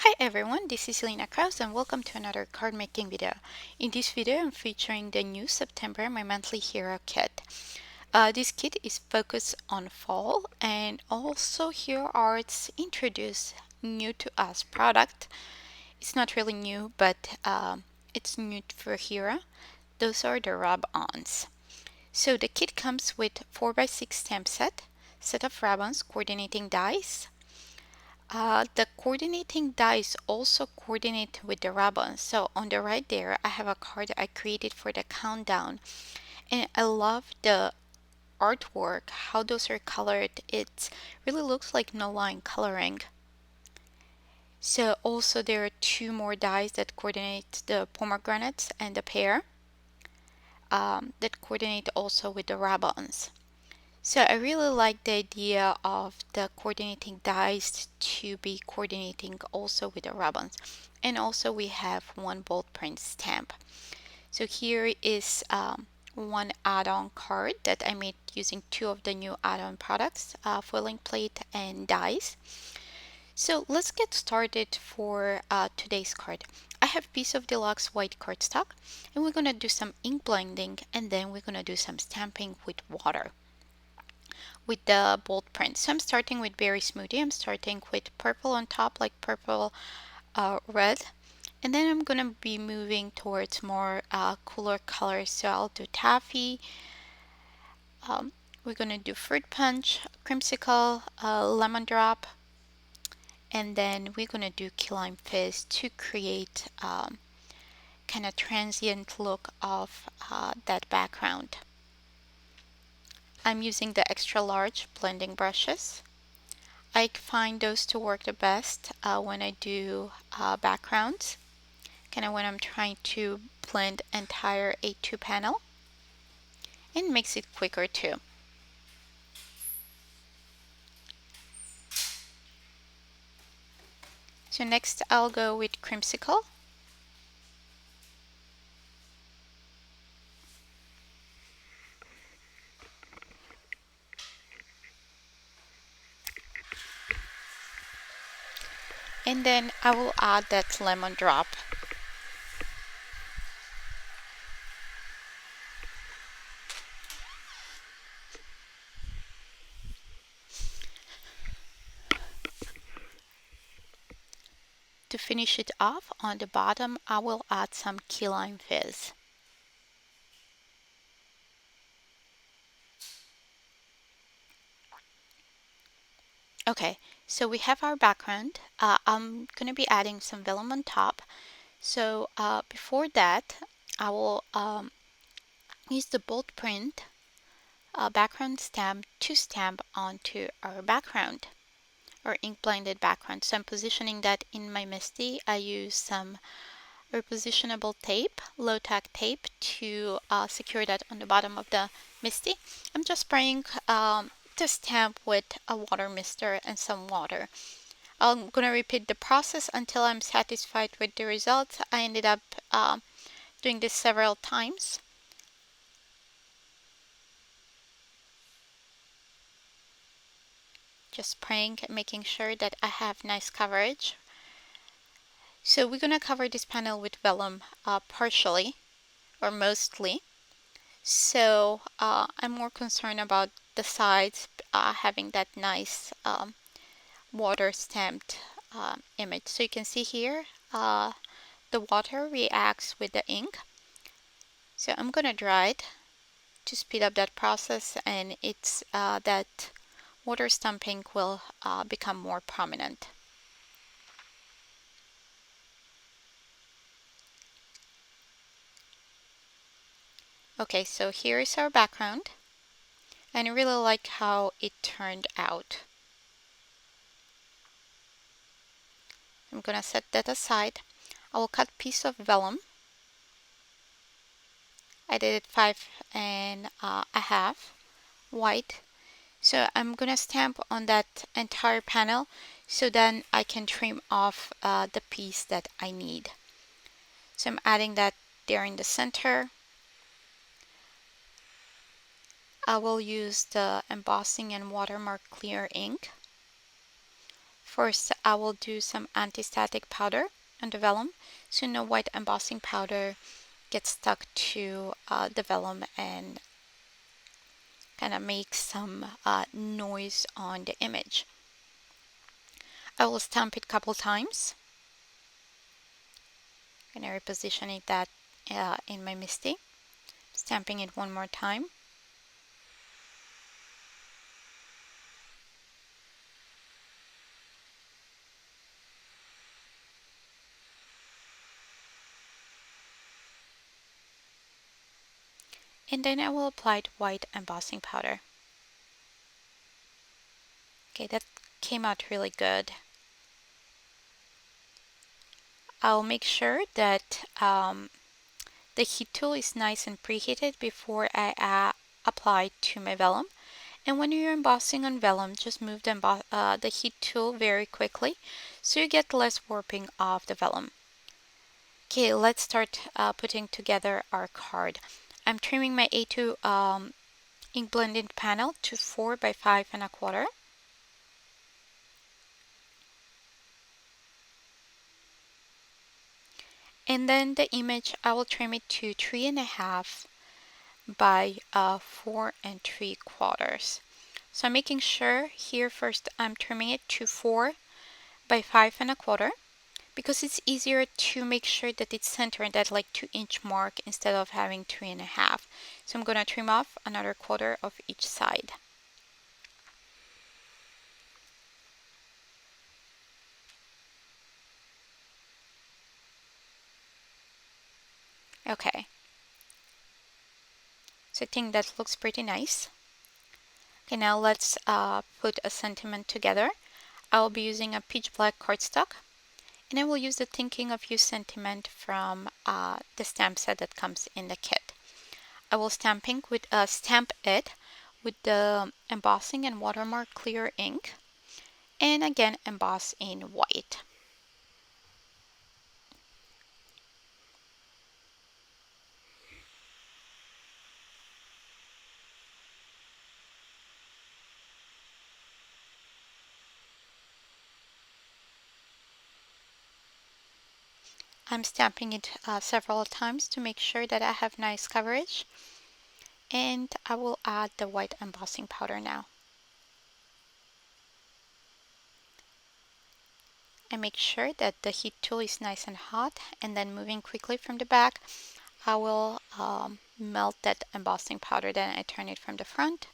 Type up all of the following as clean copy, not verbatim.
Hi everyone, this is Lena Kraus and welcome to another card making video. In this video, I'm featuring the new September My Monthly Hero kit. This kit is focused on fall, and also here are its introduced new to us product. It's not really new, but it's new for Hero. Those are the rub-ons. So the kit comes with 4x6 stamp set of rub-ons, coordinating dies. The coordinating dies also coordinate with the ribbon. So on the right there, I have a card I created for the countdown, and I love the artwork, how those are colored. It really looks like no line coloring. So also there are two more dies that coordinate the pomegranates and the pear, that coordinate also with the ribbons. So I really like the idea of the coordinating dies to be coordinating also with the ribbons. And also we have one bold print stamp. So here is one add-on card that I made using two of the new add-on products, foiling plate and dies. So let's get started for today's card. I have piece of deluxe white cardstock, and we're gonna do some ink blending, and then we're gonna do some stamping with water with the bold print. So I'm starting with Berry Smoothie. I'm starting with purple on top, like purple red. And then I'm going to be moving towards more cooler colors. So I'll do taffy. We're going to do fruit punch, creamsicle, lemon drop. And then we're going to do key lime fizz to create kind of transient look of that background. I'm using the extra large blending brushes. I find those to work the best when I do backgrounds, kind of when I'm trying to blend entire A2 panel, and makes it quicker too. So next I'll go with creamsicle. And then I will add that lemon drop. To finish it off, on the bottom I will add some key lime fizz. Okay, so we have our background. I'm going to be adding some vellum on top. So before that, I will use the bold print background stamp to stamp onto our background or ink blended background. So I'm positioning that in my MISTI. I use some repositionable tape, low tack tape, to secure that on the bottom of the MISTI. I'm just spraying the stamp with a water mister and some water. I'm gonna repeat the process until I'm satisfied with the results. I ended up doing this several times. Just spraying and making sure that I have nice coverage. So we're gonna cover this panel with vellum partially or mostly. So I'm more concerned about the sides having that nice water stamped image. So you can see here the water reacts with the ink. So I'm gonna dry it to speed up that process, and it's that water stamping will become more prominent. Okay, so here is our background, and I really like how it turned out. I'm gonna set that aside. I will cut a piece of vellum. I did it 5.5 white. So I'm gonna stamp on that entire panel, so then I can trim off the piece that I need. So I'm adding that there in the center. I will use the embossing and watermark clear ink First, I will do some anti-static powder on the vellum so no white embossing powder gets stuck to the vellum and kind of makes some noise on the image. I will stamp it a couple times. I'm going to reposition it that in my MISTI. Stamping it one more time. And then I will apply white embossing powder. Okay, that came out really good. I'll make sure that the heat tool is nice and preheated before I apply to my vellum. And when you're embossing on vellum, just move the heat tool very quickly so you get less warping of the vellum. Okay, let's start putting together our card. I'm trimming my A2 ink blending panel to 4 by 5 1/4. And then the image, I will trim it to 3.5 by 4 3/4. So I'm making sure here first I'm trimming it to 4 by 5 1/4 because it's easier to make sure that it's centered at like 2-inch mark instead of having 3.5. So I'm going to trim off another quarter of each side. Okay, so I think that looks pretty nice. Okay, now let's put a sentiment together. I will be using a pitch black cardstock, and I will use the Thinking of You sentiment from the stamp set that comes in the kit. I will stamp it with the embossing and watermark clear ink, and again emboss in white. I'm stamping it several times to make sure that I have nice coverage, and I will add the white embossing powder now. And make sure that the heat tool is nice and hot, and then moving quickly from the back, I will melt that embossing powder, then I turn it from the front.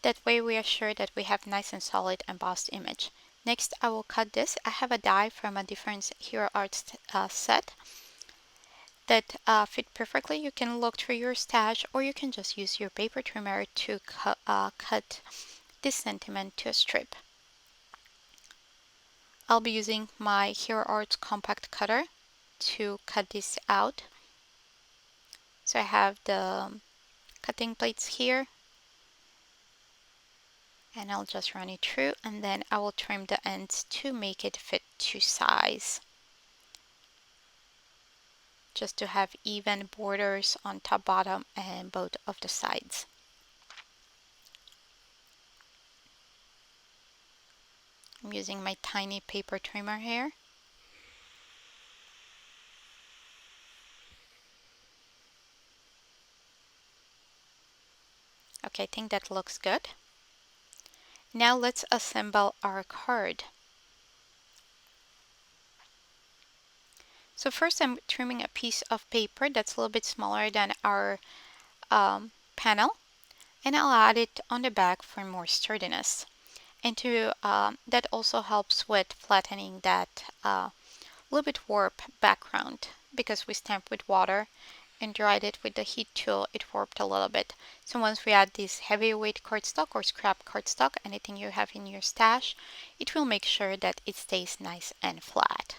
That way we are sure that we have nice and solid embossed image. Next, I will cut this. I have a die from a different Hero Arts set that fit perfectly. You can look through your stash, or you can just use your paper trimmer to cut this sentiment to a strip. I'll be using my Hero Arts compact cutter to cut this out. So I have the cutting plates here, and I'll just run it through, and then I will trim the ends to make it fit to size, just to have even borders on top, bottom, and both of the sides. I'm using my tiny paper trimmer here. Okay, I think that looks good. Now let's assemble our card. So first I'm trimming a piece of paper that's a little bit smaller than our panel, and I'll add it on the back for more sturdiness. And that also helps with flattening that little bit warp background, because we stamped with water and dried it with the heat tool, it warped a little bit. So once we add this heavyweight cardstock or scrap cardstock, anything you have in your stash, it will make sure that it stays nice and flat.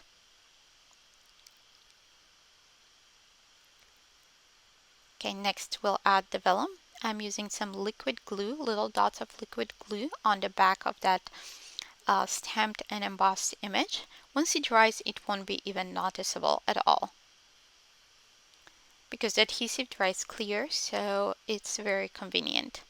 Okay, next we'll add the vellum. I'm using some liquid glue, little dots of liquid glue on the back of that stamped and embossed image. Once it dries, it won't be even noticeable at all, because the adhesive dries clear, so it's very convenient.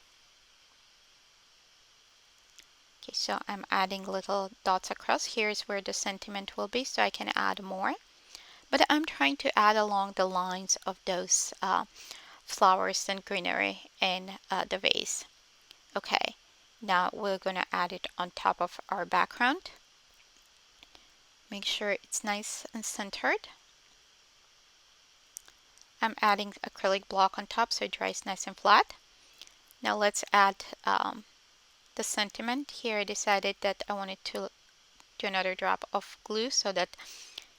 Okay, so I'm adding little dots across. Here's where the sentiment will be, so I can add more. But I'm trying to add along the lines of those flowers and greenery in the vase. Okay, now we're gonna add it on top of our background. Make sure it's nice and centered. I'm adding acrylic block on top so it dries nice and flat. Now let's add the sentiment. Here I decided that I wanted to do another drop of glue so that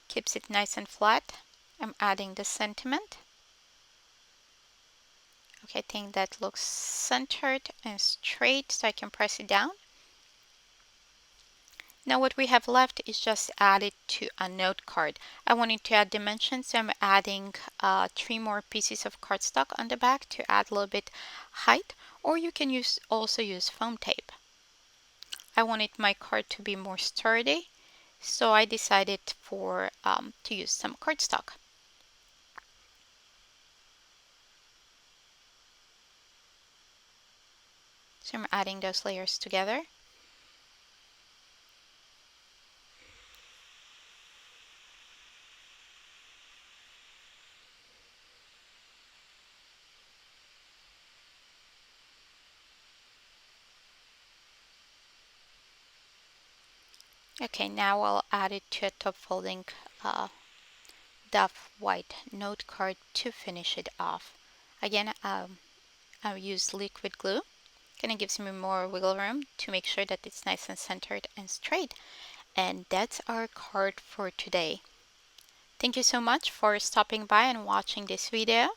keeps it nice and flat. I'm adding the sentiment. Okay, I think that looks centered and straight, so I can press it down. Now what we have left is just add it to a note card. I wanted to add dimensions, so I'm adding 3 more pieces of cardstock on the back to add a little bit height, or you can also use foam tape. I wanted my card to be more sturdy, so I decided to use some cardstock. So I'm adding those layers together. Okay, now I'll add it to a top folding doff white note card to finish it off. Again, I'll use liquid glue. Kind of gives me more wiggle room to make sure that it's nice and centered and straight. And that's our card for today. Thank you so much for stopping by and watching this video.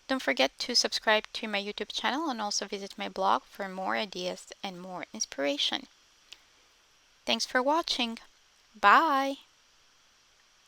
Don't forget to subscribe to my YouTube channel and also visit my blog for more ideas and more inspiration. Thanks for watching. Bye!